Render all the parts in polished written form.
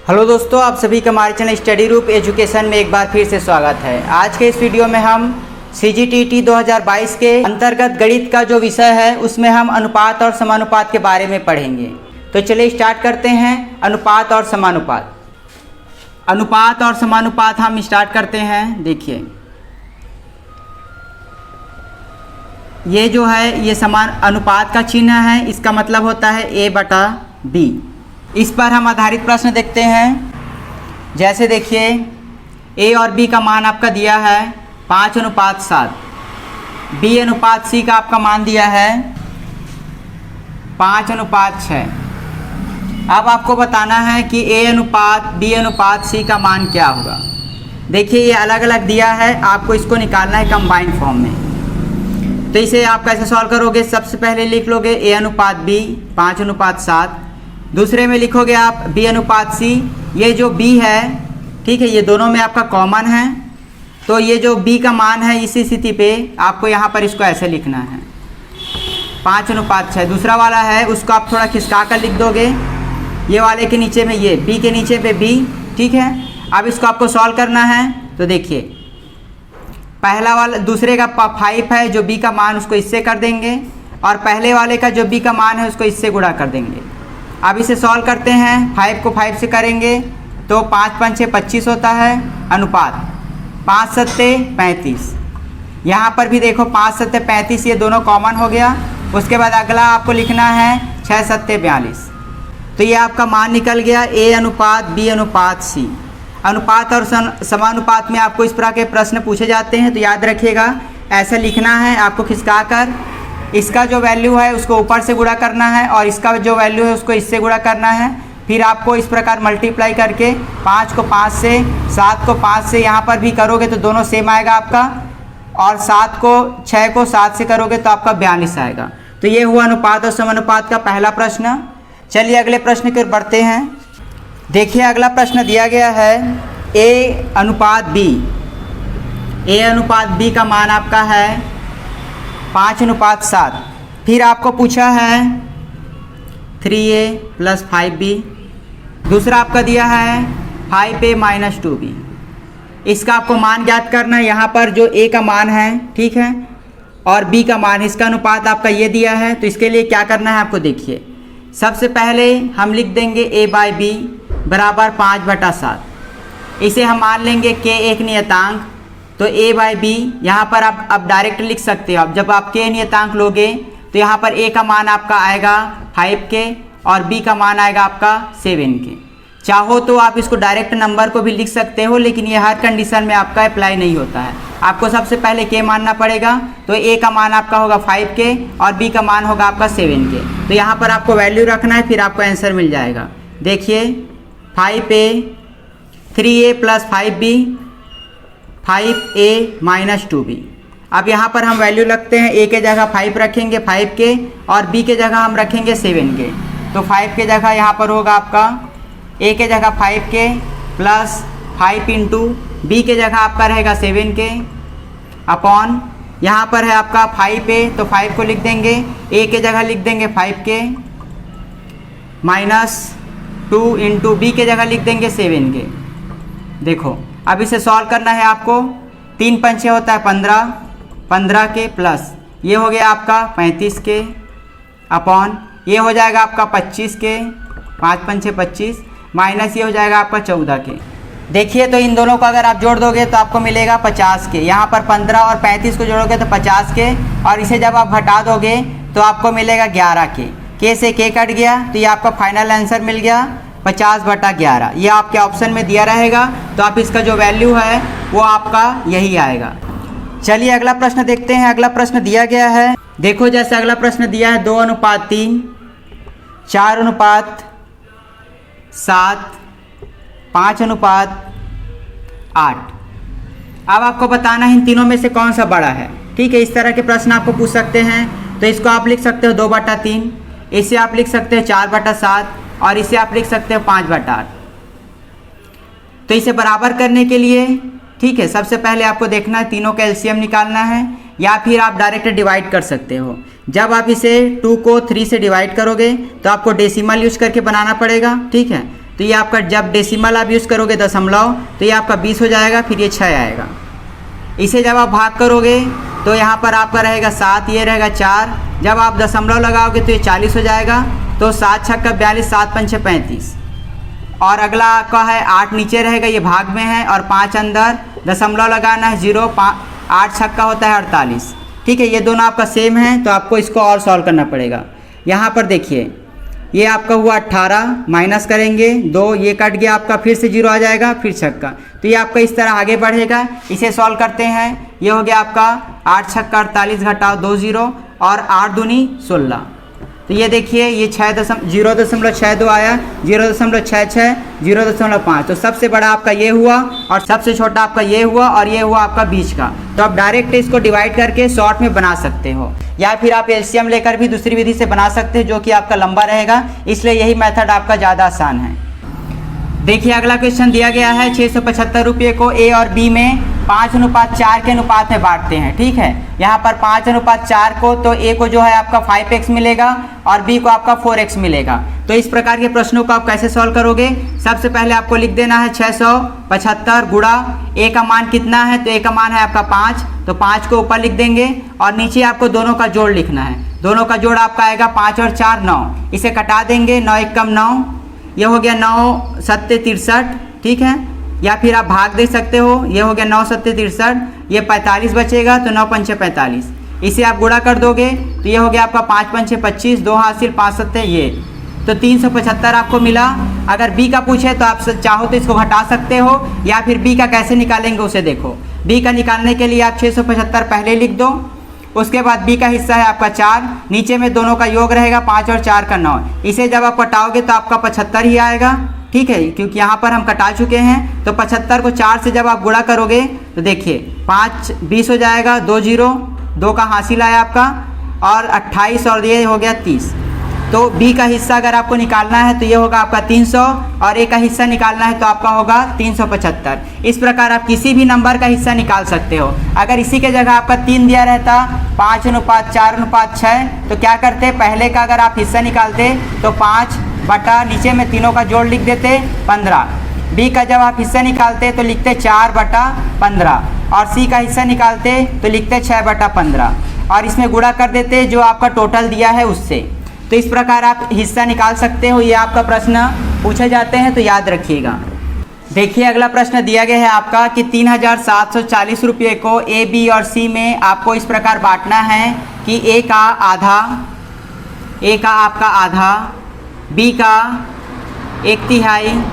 Hello दोस्तों, आप सभी का हमारे चैनल स्टडी रूप एजुकेशन में एक बार फिर से स्वागत है। आज के इस वीडियो में हम CGTT 2022 के अंतर्गत गणित का जो विषय है उसमें हम अनुपात और समानुपात के बारे में पढ़ेंगे। तो चलिए स्टार्ट करते हैं। अनुपात और समानुपात। अनुपात और समानुपात हम स्टार्ट करते हैं। देखिए, ये जो है ये समान अनुपात का चिन्ह है, इसका मतलब होता है A/B। इस पर हम आधारित प्रश्न देखते हैं। जैसे देखिए, A और B का मान आपका दिया है 5:7, B/C का आपका मान दिया है 5:6। अब आपको बताना है कि A/B/C का मान क्या होगा। देखिए, ये अलग अलग दिया है, आपको इसको निकालना है कंबाइंड फॉर्म में। तो इसे आप कैसे सॉल्व करोगे? सबसे पहले लिख लोगे A/B 5:7, दूसरे में लिखोगे आप B/C। ये जो B है, ठीक है, ये दोनों में आपका कॉमन है, तो ये जो B का मान है इसी स्थिति पे आपको यहाँ पर इसको ऐसे लिखना है 5:6। दूसरा वाला है उसको आप थोड़ा खिसका कर लिख दोगे, ये वाले के नीचे में ये B के नीचे पे B, ठीक है। अब इसको आपको सॉल्व करना है। तो देखिए, पहला वाला दूसरे का 5 है, जो B का मान उसको इससे कर देंगे, और पहले वाले का जो B का मान है उसको इससे गुणा कर देंगे। अब इसे सॉल्व करते हैं। 5 को 5 से करेंगे तो 5×5 = 25 होता है। अनुपात 5×7 = 35। यहाँ पर भी देखो 5×7 = 35, ये दोनों कॉमन हो गया। उसके बाद अगला आपको लिखना है 6×7 = 42। तो ये आपका मान निकल गया A/B/C। अनुपात और समानुपात में आपको इस प्रकार के प्रश्न पूछे जाते हैं, तो याद रखिएगा ऐसा लिखना है आपको खिसका कर। इसका जो वैल्यू है उसको ऊपर से गुणा करना है, और इसका जो वैल्यू है उसको इससे गुणा करना है। फिर आपको इस प्रकार मल्टीप्लाई करके 5 को 5 से, 7 को 5 से यहाँ पर भी करोगे तो दोनों सेम आएगा आपका, और 6 को 7 से करोगे तो आपका 42 आएगा। तो ये हुआ अनुपात और समानुपात का पहला प्रश्न। चलिए अगले प्रश्न की ओर बढ़ते हैं। देखिए, अगला प्रश्न दिया गया है A/B। A/B का मान आपका है 5:7। फिर आपको पूछा है 3A + 5B। दूसरा आपका दिया है 5A - 2B। इसका आपको मान ज्ञात करना है। यहाँ पर जो A का मान है, ठीक है, और B का मान, इसका अनुपात आपका ये दिया है। तो इसके लिए क्या करना है आपको, देखिए, सबसे पहले हम लिख देंगे A/B = 5/7। इसे हम मान लेंगे K एक नियतांक। तो A/B यहाँ पर आप अब डायरेक्ट लिख सकते हो। अब जब आप K नियतांक लोगे तो यहाँ पर A का मान आपका आएगा 5K और B का मान आएगा आपका 7K। चाहो तो आप इसको डायरेक्ट नंबर को भी लिख सकते हो, लेकिन ये हर कंडीशन में आपका अप्लाई नहीं होता है। आपको सबसे पहले K मानना पड़ेगा। तो A का मान आपका होगा 5K और B का मान होगा आपका 7K। तो यहाँ पर आपको वैल्यू रखना है, फिर आपको आंसर मिल जाएगा। देखिए, 5A 3A + 5B 5A - 2B। अब यहाँ पर हम वैल्यू लगते हैं। A के जगह 5 रखेंगे 5K, और B के जगह हम रखेंगे 7K। तो 5 के जगह यहाँ पर होगा आपका A के जगह 5K + 5 × B के जगह आपका रहेगा 7K अपॉन, यहाँ पर है आपका 5A, तो 5 को लिख देंगे, A के जगह लिख देंगे 5K -2 × B के जगह लिख देंगे 7K। देखो, अब इसे सॉल्व करना है आपको। 3×5 होता है 15K प्लस ये हो गया आपका 35K अपॉन ये हो जाएगा आपका 25K, 5×5 = 25, माइनस ये हो जाएगा आपका 14K। देखिए, तो इन दोनों को अगर आप जोड़ दोगे तो आपको मिलेगा 50K। यहाँ पर 15 और 35 को जोड़ोगे तो 50K, और इसे जब आप हटा दोगे तो आपको मिलेगा 11K। K से K कट गया, तो ये आपका फाइनल आंसर मिल गया 50/11। ये आपके ऑप्शन में दिया रहेगा, तो आप इसका जो वैल्यू है वो आपका यही आएगा। चलिए अगला प्रश्न देखते हैं। अगला प्रश्न दिया गया है, देखो, जैसे अगला प्रश्न दिया है 2:3, 4:7, 5:8। अब आपको बताना है इन तीनों में से कौन सा बड़ा है, ठीक है। इस तरह के प्रश्न आपको पूछ सकते हैं। तो इसको आप लिख सकते हो 2/3, इसे आप लिख सकते हो 4/7, और इसे आप लिख सकते हो 5/8। तो इसे बराबर करने के लिए, ठीक है, सबसे पहले आपको देखना है तीनों का एलसीएम निकालना है, या फिर आप डायरेक्ट डिवाइड कर सकते हो। जब आप इसे 2 को 3 से डिवाइड करोगे तो आपको डेसिमल यूज करके बनाना पड़ेगा, ठीक है। तो ये आपका जब डेसिमल आप यूज़ करोगे दशमलव तो ये आपका 20 हो जाएगा, फिर ये 6 आएगा। इसे जब आप भाग करोगे तो यहाँ पर आपका रहेगा 7, ये रहेगा 4, जब आप दशमलव लगाओगे तो ये 40 हो जाएगा। तो 7 छक्का 42, 7 पंचे 35। और अगला आपका है 8 नीचे रहेगा, ये भाग में है, और 5 अंदर, दशमलव लगाना है 0, 8 छक्का होता है 48। ठीक है, ये दोनों आपका सेम है, तो आपको इसको और सॉल्व करना पड़ेगा। यहाँ पर देखिए ये आपका हुआ 18, माइनस करेंगे 2, ये कट गया आपका, फिर से 0 आ जाएगा, फिर छक्का। तो ये आपका इस तरह आगे बढ़ेगा। इसे सॉल्व करते हैं। ये हो गया आपका 8 छक्का 48 घटाओ 2 0 और 8 दूनी 16। तो ये देखिए ये 0.62 आया, 0.66, 0.5। तो सबसे बड़ा आपका ये हुआ और सबसे छोटा आपका ये हुआ और ये हुआ आपका बीच का। तो आप डायरेक्ट इसको डिवाइड करके शॉर्ट में बना सकते हो, या फिर आप एलसीएम लेकर भी दूसरी विधि से बना सकते हैं जो कि आपका लंबा रहेगा, इसलिए यही मेथड आपका ज़्यादा आसान है। देखिए अगला क्वेश्चन दिया गया है 675 रुपये को ए और बी में 5:4 के अनुपात में बांटते हैं। ठीक है, यहाँ पर 5:4 को तो ए को जो है आपका 5x मिलेगा और बी को आपका 4x मिलेगा। तो इस प्रकार के प्रश्नों को आप कैसे सॉल्व करोगे? सबसे पहले आपको लिख देना है 675 गुणा ए का मान कितना है, तो ए का मान है आपका 5, तो 5 को ऊपर लिख देंगे और नीचे आपको दोनों का जोड़ लिखना है। दोनों का जोड़ आपका आएगा 5 और 4 9, इसे कटा देंगे, 9 1 कम 9, ये हो गया 9 7 63। ठीक है, या फिर आप भाग दे सकते हो, ये हो गया 9 7 63, ये 45 बचेगा, तो 9 पंचे 45। इसे आप गुणा कर दोगे तो ये हो गया आपका 5 पंचे 25, 2 हासिल 5 7 ये, तो 375 आपको मिला। अगर बी का पूछे तो आप चाहो तो इसको घटा सकते हो, या फिर बी का कैसे निकालेंगे उसे देखो। बी का निकालने के लिए आप 675 पहले लिख दो, उसके बाद बी का हिस्सा है आपका 4, नीचे में दोनों का योग रहेगा 5 और 4 का 9। इसे जब आप कटाओगे तो आपका 75 ही आएगा। ठीक है, क्योंकि यहाँ पर हम कटा चुके हैं, तो 75 को 4 से जब आप गुणा करोगे तो देखिए 5 20 हो जाएगा, 2 0, 2 का हासिल आया आपका, और 28 और ये हो गया 30। तो बी का हिस्सा अगर आपको निकालना है तो ये होगा आपका 300, और ए का हिस्सा निकालना है तो आपका होगा 375। इस प्रकार आप किसी भी नंबर का हिस्सा निकाल सकते हो। अगर इसी के जगह आपका 3 दिया रहता 5:4:6, तो क्या करते, पहले का अगर आप हिस्सा निकालते तो 5 बटा नीचे में तीनों का जोड़ लिख देते 15। बी का जब आप हिस्सा निकालते तो लिखते 4/15, और सी का हिस्सा निकालते तो लिखते 6/15, और इसमें गुणा कर देते जो आपका टोटल दिया है उससे। तो इस प्रकार आप हिस्सा निकाल सकते हो। ये आपका प्रश्न पूछे जाते हैं तो याद रखिएगा। देखिए अगला प्रश्न दिया गया है आपका कि 3740 रुपये को ए बी और सी में आपको इस प्रकार बांटना है कि ए का आपका आधा, बी का 1/3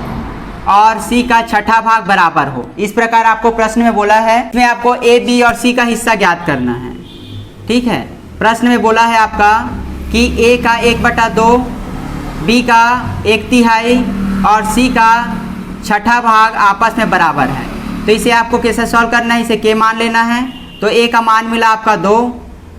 और सी का 6ठा भाग बराबर हो। इस प्रकार आपको प्रश्न में बोला है, इसमें आपको ए बी और सी का हिस्सा ज्ञात करना है। ठीक है, प्रश्न में बोला है आपका कि ए का 1/2, बी का 1/3 और सी का 6ठा भाग आपस में बराबर है। तो इसे आपको कैसे सॉल्व करना है, इसे के मान लेना है। तो ए का मान मिला आपका 2,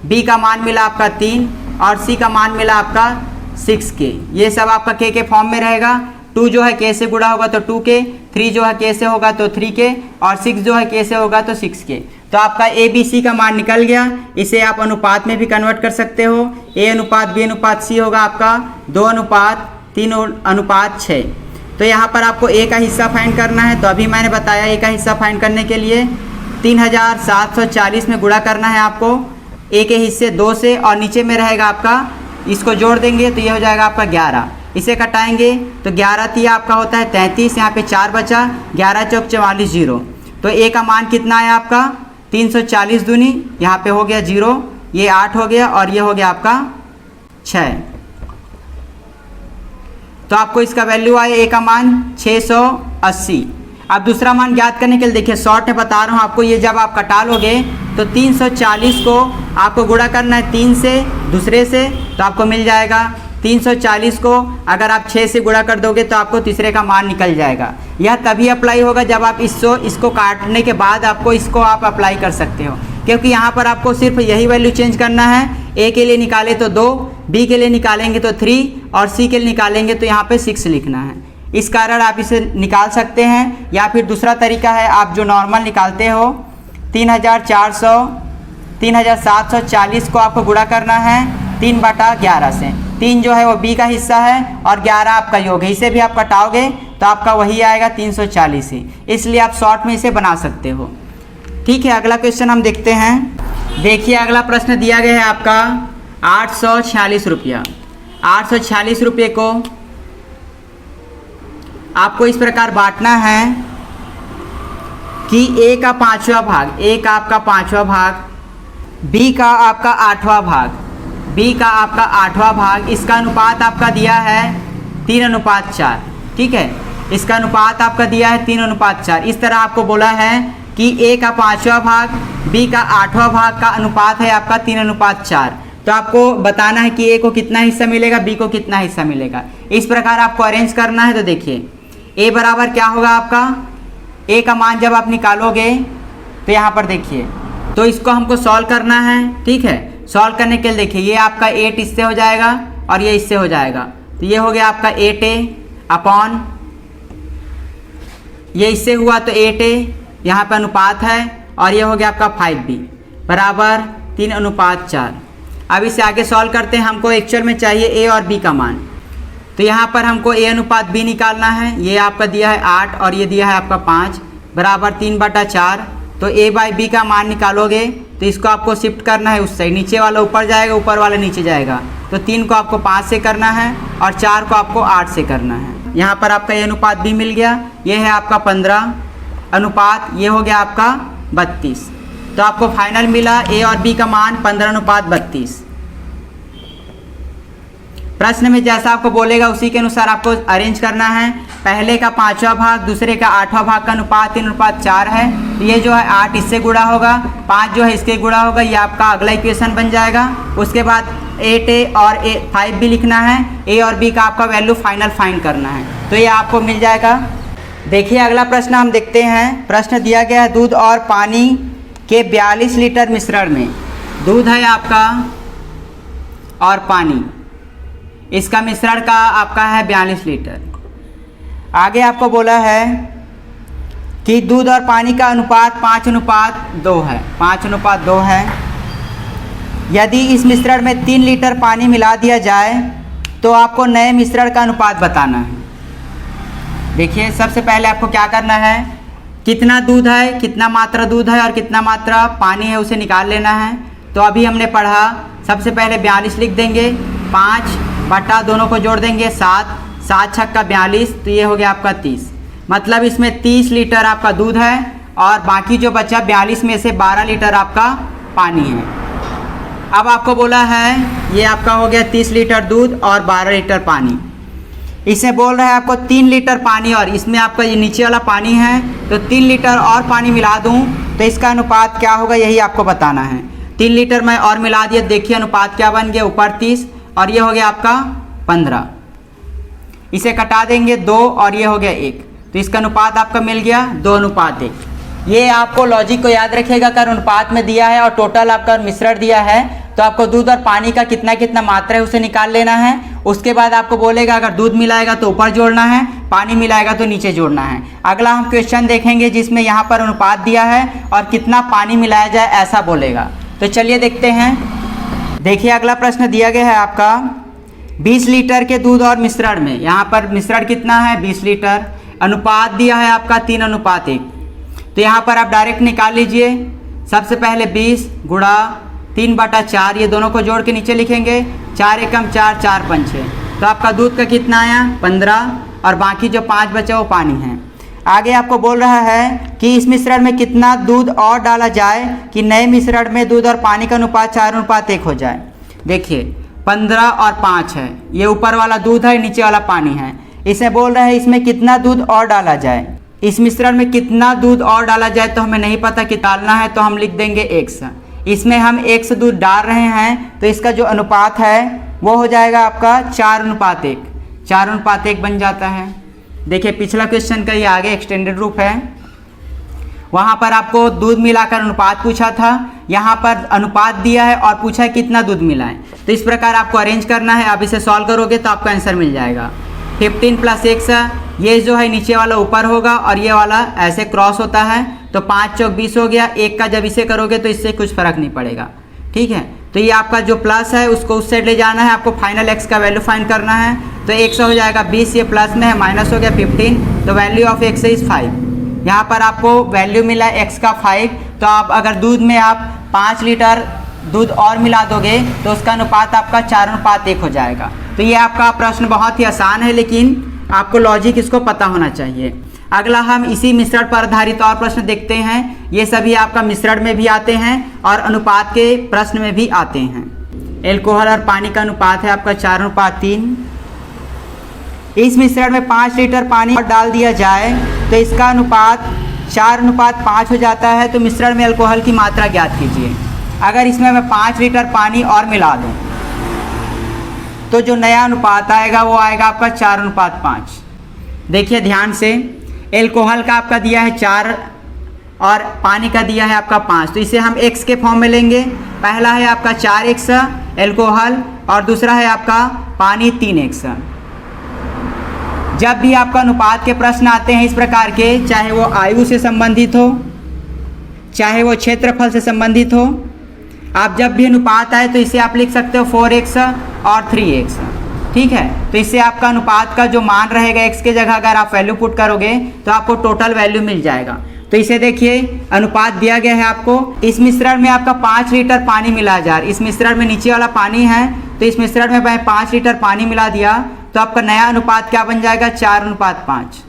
बी का मान मिला आपका 3 और सी का मान मिला आपका 6k। ये सब आपका के फॉर्म में रहेगा। 2 जो है के से गुणा होगा तो 2k, 3 जो है के से होगा तो 3k, और 6 जो है के से होगा तो 6k। तो आपका ए बी सी का मान निकल गया। इसे आप अनुपात में भी कन्वर्ट कर सकते हो। ए अनुपात बी अनुपात सी होगा आपका 2:3:6। तो यहाँ पर आपको ए का हिस्सा फाइंड करना है। तो अभी मैंने बताया ए का हिस्सा फाइंड करने के लिए 3740 में गुणा करना है आपको ए के हिस्से 2 से, और नीचे में रहेगा आपका, इसको जोड़ देंगे तो ये हो जाएगा आपका 11। इसे कटाएंगे तो 11 तिया आपका होता है 33, यहाँ पे 4 बचा, 11 चौक 44 0। तो ए का मान कितना है आपका 340 दूनी, यहाँ पे हो गया 0, ये 8 हो गया, और ये हो गया आपका 6। तो आपको इसका वैल्यू आया ए का मान 680। अब दूसरा मान ज्ञात करने के लिए देखिए शॉर्ट में बता रहा हूँ आपको, ये जब आप कटा लोगे तो 340 को आपको गुणा करना है 3 से दूसरे से, तो आपको मिल जाएगा 340 को अगर आप 6 से गुणा कर दोगे तो आपको तीसरे का मान निकल जाएगा। यह तभी अप्लाई होगा जब आप इसको काटने के बाद आपको इसको आप अप्लाई कर सकते हो, क्योंकि यहाँ पर आपको सिर्फ यही वैल्यू चेंज करना है। ए के लिए निकाले तो 2, बी के लिए निकालेंगे तो 3, और सी के लिए निकालेंगे तो यहाँ पे 6 लिखना है। इस कारण आप इसे निकाल सकते हैं, या फिर दूसरा तरीका है आप जो नॉर्मल निकालते हो 3740 को आपको गुणा करना है 3/11 से। 3 जो है वो बी का हिस्सा है और 11 आपका योग है। इसे भी आप कटाओगे तो आपका वही आएगा 340 ही, इसलिए आप शॉर्ट में इसे बना सकते हो। ठीक है, अगला क्वेश्चन हम देखते हैं। देखिए अगला प्रश्न दिया गया है आपका 846 रुपया। 846 रुपये को आपको इस प्रकार बांटना है कि ए का 5वां भाग, ए का आपका 5वां भाग, बी का आपका 8वां भाग, बी का आपका 8वां भाग, इसका अनुपात आपका दिया है 3:4। ठीक है, इसका अनुपात आपका दिया है 3:4। इस तरह आपको बोला है कि ए का 5वां भाग, बी का 8वां भाग का अनुपात है आपका 3:4। तो आपको बताना है कि ए को कितना हिस्सा मिलेगा, बी को कितना हिस्सा मिलेगा। इस प्रकार आपको अरेंज करना है। तो देखिए ए बराबर क्या होगा आपका, ए का मान जब आप निकालोगे तो यहाँ पर देखिए, तो इसको हमको सॉल्व करना है। ठीक है, सॉल्व करने के लिए देखिए ये आपका 8 इससे हो जाएगा और ये इससे हो जाएगा, तो ये हो गया आपका 8a अपॉन, ये इससे हुआ तो 8a, यहाँ पे अनुपात है, और ये हो गया आपका 5b बराबर 3:4। अब इसे आगे सॉल्व करते हैं। हमको एक्चुअल में चाहिए a और b का मान, तो यहाँ पर हमको a अनुपात b निकालना है। ये आपका दिया है 8 और ये दिया है आपका 5 बराबर 3/4। तो a बाई b का मान निकालोगे तो इसको आपको शिफ्ट करना है उस साइड, नीचे वाला ऊपर जाएगा, ऊपर वाला नीचे जाएगा। तो 3 को आपको 5 से करना है और 4 को आपको 8 से करना है। यहाँ पर आपका ये अनुपात b मिल गया, ये है आपका 15 अनुपात, ये हो गया आपका 32। तो आपको फाइनल मिला a और b का मान 15:32। प्रश्न में जैसा आपको बोलेगा उसी के अनुसार आपको अरेंज करना है। पहले का 5वां भाग, दूसरे का 8वां भाग का अनुपात 3:4 है। तो ये जो है 8 इससे गुणा होगा, 5 जो है इसके गुणा होगा, ये आपका अगला इक्वेशन बन जाएगा। उसके बाद 8a और 5 भी लिखना है, a और b का आपका वैल्यू फाइनल फाइंड करना है, तो ये आपको मिल जाएगा। देखिए अगला प्रश्न हम देखते हैं। प्रश्न दिया गया है दूध और पानी के 42 लीटर मिश्रण में, दूध है आपका और पानी, इसका मिश्रण का आपका है 42 लीटर। आगे आपको बोला है कि दूध और पानी का अनुपात 5:2 है, 5:2 है। यदि इस मिश्रण में 3 लीटर पानी मिला दिया जाए तो आपको नए मिश्रण का अनुपात बताना है। देखिए सबसे पहले आपको क्या करना है, कितना दूध है, कितना मात्रा दूध है और कितना मात्रा पानी है उसे निकाल लेना है। तो अभी हमने पढ़ा, सबसे पहले 42 लिख देंगे, 5 बटा दोनों को जोड़ देंगे 7, 7 छक्का 42, तो ये हो गया आपका 30। मतलब इसमें 30 लीटर आपका दूध है और बाकी जो बचा 42 में से 12 लीटर आपका पानी है। अब आपको बोला है ये आपका हो गया 30 लीटर दूध और 12 लीटर पानी। इसे बोल रहा है आपको 3 लीटर पानी, और इसमें आपका ये नीचे वाला पानी है, तो 3 लीटर और पानी मिला दूं तो इसका अनुपात क्या होगा, यही आपको बताना है। 3 लीटर मैं और मिला दिया, देखिए अनुपात क्या बन गया, ऊपर 30 और ये हो गया आपका 15। इसे कटा देंगे 2 और ये हो गया 1, तो इसका अनुपात आपका मिल गया 2:1। ये आपको लॉजिक को याद रखिएगा, अगर अनुपात में दिया है और टोटल आपका मिश्रण दिया है तो आपको दूध और पानी का कितना कितना मात्रा है उसे निकाल लेना है। उसके बाद आपको बोलेगा अगर दूध मिलाएगा तो ऊपर जोड़ना है, पानी मिलाएगा तो नीचे जोड़ना है। अगला हम क्वेश्चन देखेंगे जिसमें यहाँ पर अनुपात दिया है और कितना पानी मिलाया जाए ऐसा बोलेगा। तो चलिए देखते हैं। देखिए अगला प्रश्न दिया गया है आपका 20 लीटर के दूध और मिश्रण में, यहाँ पर मिश्रण कितना है 20 लीटर, अनुपात दिया है आपका 3:1। तो यहाँ पर आप डायरेक्ट निकाल लीजिए। सबसे पहले 20 गुणा 3/4, ये दोनों को जोड़ के नीचे लिखेंगे, 4 एकम 4, 4 पंचे, तो आपका दूध का कितना आया 15 और बाकी जो 5 बचा वो पानी है। आगे आपको बोल रहा है कि इस मिश्रण में कितना दूध और डाला जाए कि नए मिश्रण में दूध और पानी का अनुपात 4:1 हो जाए। देखिए 15 और 5 है, ये ऊपर वाला दूध है, नीचे वाला पानी है। इसे बोल रहा है इसमें कितना दूध और डाला जाए, इस मिश्रण में कितना दूध और डाला जाए, तो हमें नहीं पता कि डालना है, तो हम लिख देंगे x। इसमें हम x दूध डाल रहे हैं तो इसका जो अनुपात है वो हो जाएगा आपका 4:1, 4:1 बन जाता है। देखिए पिछला क्वेश्चन का ये आगे एक्सटेंडेड रूप है, वहाँ पर आपको दूध मिलाकर अनुपात पूछा था, यहाँ पर अनुपात दिया है और पूछा है कितना दूध मिला है। तो इस प्रकार आपको अरेंज करना है। आप इसे सॉल्व करोगे तो आपका आंसर मिल जाएगा 15 + x, ये जो है नीचे वाला ऊपर होगा और ये वाला ऐसे क्रॉस होता है, तो 5 चौक 20 हो गया। 1 का जब इसे करोगे तो इससे कुछ फर्क नहीं पड़ेगा, ठीक है। तो ये आपका जो प्लस है उसको उस साइड ले जाना है, आपको फाइनल x का वैल्यू फाइंड करना है। तो x हो जाएगा 20, ये प्लस में है, माइनस हो गया 15, तो वैल्यू ऑफ x इज़ 5। यहाँ पर आपको वैल्यू मिला x का 5, तो आप अगर दूध में आप 5 लीटर दूध और मिला दोगे तो उसका अनुपात आपका 4:1 हो जाएगा। तो ये आपका प्रश्न बहुत ही आसान है, लेकिन आपको लॉजिक इसको पता होना चाहिए। अगला हम इसी मिश्रण पर आधारित और प्रश्न देखते हैं। ये सभी आपका मिश्रण में भी आते हैं और अनुपात के प्रश्न में भी आते हैं। एल्कोहल और पानी का अनुपात है आपका 4:3। इस मिश्रण में 5 लीटर पानी और डाल दिया जाए तो इसका अनुपात 4:5 हो जाता है। तो मिश्रण में अल्कोहल की मात्रा ज्ञात कीजिए। अगर इसमें मैं 5 लीटर पानी और मिला दूं तो जो नया अनुपात आएगा वो आएगा आपका 4:5। देखिए ध्यान से, एल्कोहल का आपका दिया है 4 और पानी का दिया है आपका 5, तो इसे हम x के फॉर्म में लेंगे। पहला है आपका 4x एल्कोहल और दूसरा है आपका पानी 3x। जब भी आपका अनुपात के प्रश्न आते हैं इस प्रकार के, चाहे वो आयु से संबंधित हो, चाहे वो क्षेत्रफल से संबंधित हो, आप जब भी अनुपात आए तो इसे आप लिख सकते हो 4x और 3x। ठीक है, तो इससे आपका अनुपात का जो मान रहेगा x के जगह अगर आप वैल्यू पुट करोगे तो आपको टोटल वैल्यू मिल जाएगा। तो इसे देखिए, अनुपात दिया गया है आपको। इस मिश्रण में आपका 5 लीटर पानी मिला जा रहा है। इस मिश्रण में नीचे वाला पानी है, तो इस मिश्रण में मैं 5 लीटर पानी मिला दिया, तो आपका नया अनुपात क्या बन जाएगा? 4:5।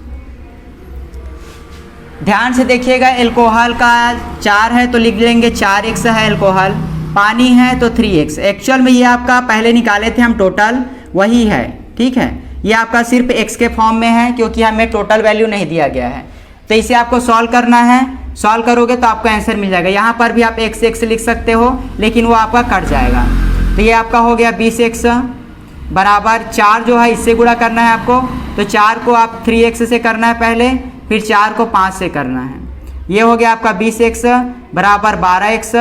ध्यान से देखिएगा, एल्कोहल का 4 है तो लिख लेंगे 4x है एल्कोहल, पानी है तो 3x। एक्चुअल में ये आपका पहले निकाले थे हम टोटल, वही है। ठीक है, ये आपका सिर्फ x के फॉर्म में है क्योंकि हमें टोटल वैल्यू नहीं दिया गया है। तो इसे आपको सॉल्व करना है, सॉल्व करोगे तो आपको आंसर मिल जाएगा। यहाँ पर भी आप x लिख सकते हो, लेकिन वो आपका कट जाएगा। तो ये आपका हो गया 20x बराबर 4 जो है इससे गुणा करना है आपको, तो 4 को आप 3x से करना है पहले, फिर 4 को 5 से करना है। ये हो गया आपका 20x बराबर 12x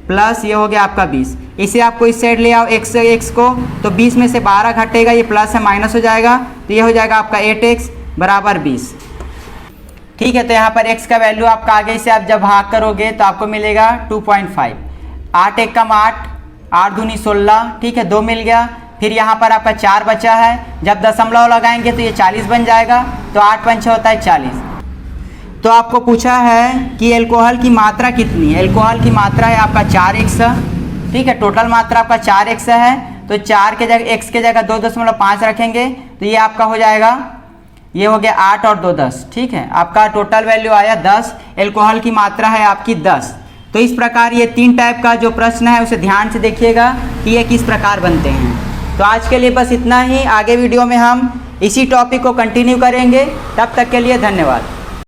प्लस ये हो गया आपका 20। इसे आपको इस साइड ले आओ x को, तो 20 में से 12 घटेगा, ये प्लस है माइनस हो जाएगा, तो ये हो जाएगा आपका 8x बराबर 20। ठीक है, तो यहाँ पर x का वैल्यू आपका आगे से आप जब भाग करोगे तो आपको मिलेगा 2.5। 8 1 कम 8, 8 दूनी 16। ठीक है, 2 मिल गया। फिर यहाँ पर आपका 4 बचा है, जब दशमलव लगाएंगे तो ये 40 बन जाएगा, तो 8 पंच होता है 40। तो आपको पूछा है कि एल्कोहल की मात्रा कितनी है। एल्कोहल की मात्रा है आपका 4x। ठीक है, टोटल मात्रा आपका 4x है, तो 4 के जगह x के जगह 2.5 रखेंगे, तो ये आपका हो जाएगा, ये हो गया 8 और 2 10। ठीक है, आपका टोटल वैल्यू आया 10। एल्कोहल की मात्रा है आपकी 10। तो इस प्रकार ये 3 टाइप का जो प्रश्न है उसे ध्यान से देखिएगा कि ये किस प्रकार बनते हैं। तो आज के लिए बस इतना ही। आगे वीडियो में हम इसी टॉपिक को कंटिन्यू करेंगे। तब तक के लिए धन्यवाद।